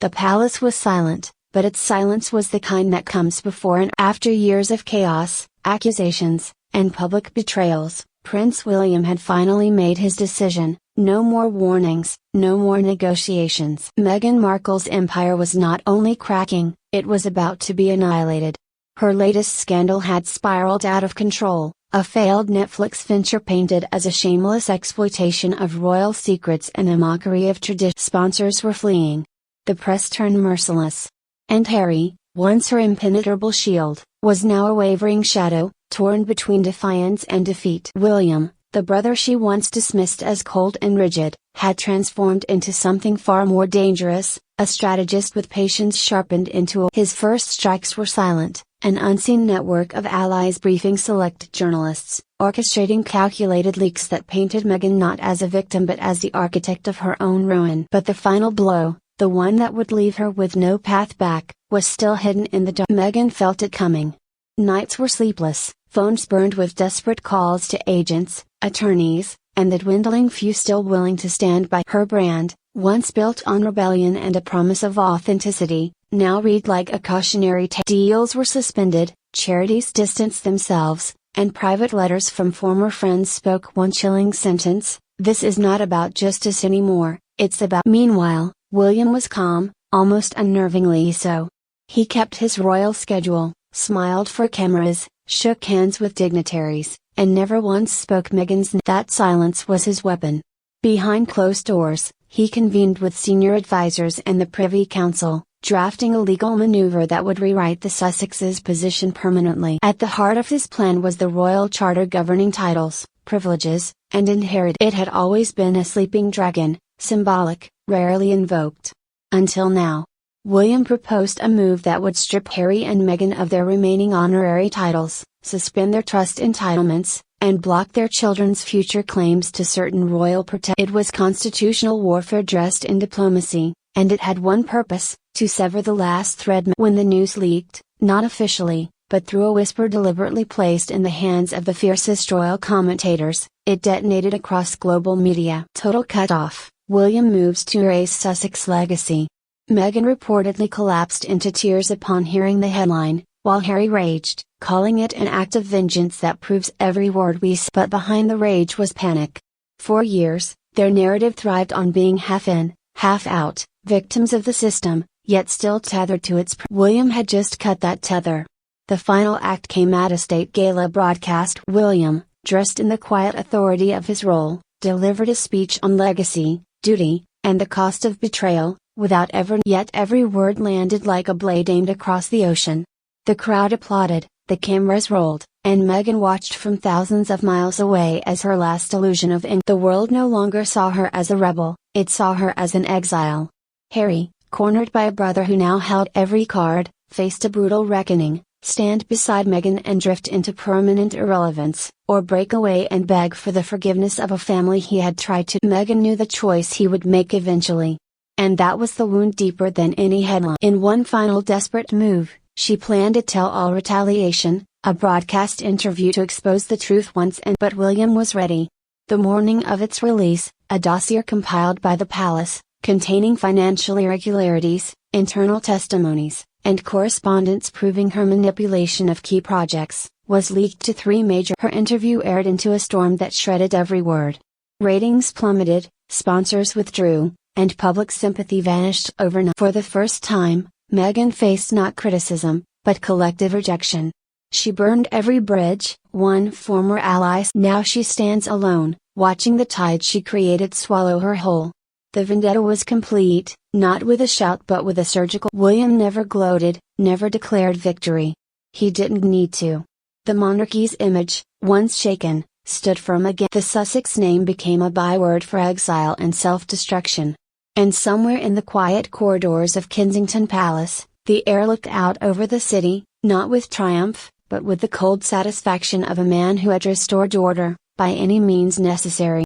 The palace was silent, but its silence was the kind that comes before and after years of chaos, accusations, and public betrayals. Prince William had finally made his decision. No more warnings, no more negotiations. Meghan Markle's empire was not only cracking, it was about to be annihilated. Her latest scandal had spiraled out of control, a failed Netflix venture painted as a shameless exploitation of royal secrets and a mockery of tradition. Sponsors were fleeing. The press turned merciless. And Harry, once her impenetrable shield, was now a wavering shadow, torn between defiance and defeat. William, the brother she once dismissed as cold and rigid, had transformed into something far more dangerous, a strategist with patience sharpened into a. His first strikes were silent, an unseen network of allies briefing select journalists, orchestrating calculated leaks that painted Meghan not as a victim but as the architect of her own ruin. But the final blow, the one that would leave her with no path back, was still hidden in the dark. Meghan felt it coming. Nights were sleepless, phones burned with desperate calls to agents, attorneys, and the dwindling few still willing to stand by her brand, once built on rebellion and a promise of authenticity, now read like a cautionary tale. Deals were suspended, charities distanced themselves, and private letters from former friends spoke one chilling sentence: "This is not about justice anymore, it's about." Meanwhile, William was calm, almost unnervingly so. He kept his royal schedule, smiled for cameras, shook hands with dignitaries, and never once spoke Meghan's name. That silence was his weapon. Behind closed doors, he convened with senior advisors and the Privy Council, drafting a legal maneuver that would rewrite the Sussexes' position permanently. At the heart of his plan was the royal charter governing titles, privileges, and inheritance. It had always been a sleeping dragon, symbolic, rarely invoked. Until now. William proposed a move that would strip Harry and Meghan of their remaining honorary titles, suspend their trust entitlements, and block their children's future claims to certain royal protection. It was constitutional warfare dressed in diplomacy, and it had one purpose: to sever the last thread. When the news leaked, not officially, but through a whisper deliberately placed in the hands of the fiercest royal commentators, it detonated across global media. Total cutoff. William moves to erase Sussex legacy. Meghan reportedly collapsed into tears upon hearing the headline, while Harry raged, calling it an act of vengeance that proves every word we say. But behind the rage was panic. For years, their narrative thrived on being half in, half out, victims of the system, yet still tethered to its. William had just cut that tether. The final act came at a state gala broadcast. William, dressed in the quiet authority of his role, delivered a speech on legacy, duty, and the cost of betrayal, without ever. Yet every word landed like a blade aimed across the ocean. The crowd applauded, the cameras rolled, and Meghan watched from thousands of miles away as her last illusion of ink. The world no longer saw her as a rebel, it saw her as an exile. Harry, cornered by a brother who now held every card, faced a brutal reckoning: stand beside Meghan and drift into permanent irrelevance, or break away and beg for the forgiveness of a family he had tried to. Meghan knew the choice he would make eventually. And that was the wound deeper than any headline. In one final desperate move, she planned a tell-all retaliation, a broadcast interview to expose the truth once and. But William was ready. The morning of its release, a dossier compiled by the palace, containing financial irregularities, internal testimonies, and correspondence proving her manipulation of key projects, was leaked to three major. Her interview aired into a storm that shredded every word. Ratings plummeted, sponsors withdrew, and public sympathy vanished overnight. For the first time, Meghan faced not criticism, but collective rejection. She burned every bridge, won former allies. Now she stands alone, watching the tide she created swallow her whole. The vendetta was complete, not with a shout but with a surgical. William never gloated, never declared victory. He didn't need to. The monarchy's image, once shaken, stood firm again. The Sussex name became a byword for exile and self-destruction. And somewhere in the quiet corridors of Kensington Palace, the heir looked out over the city, not with triumph, but with the cold satisfaction of a man who had restored order, by any means necessary.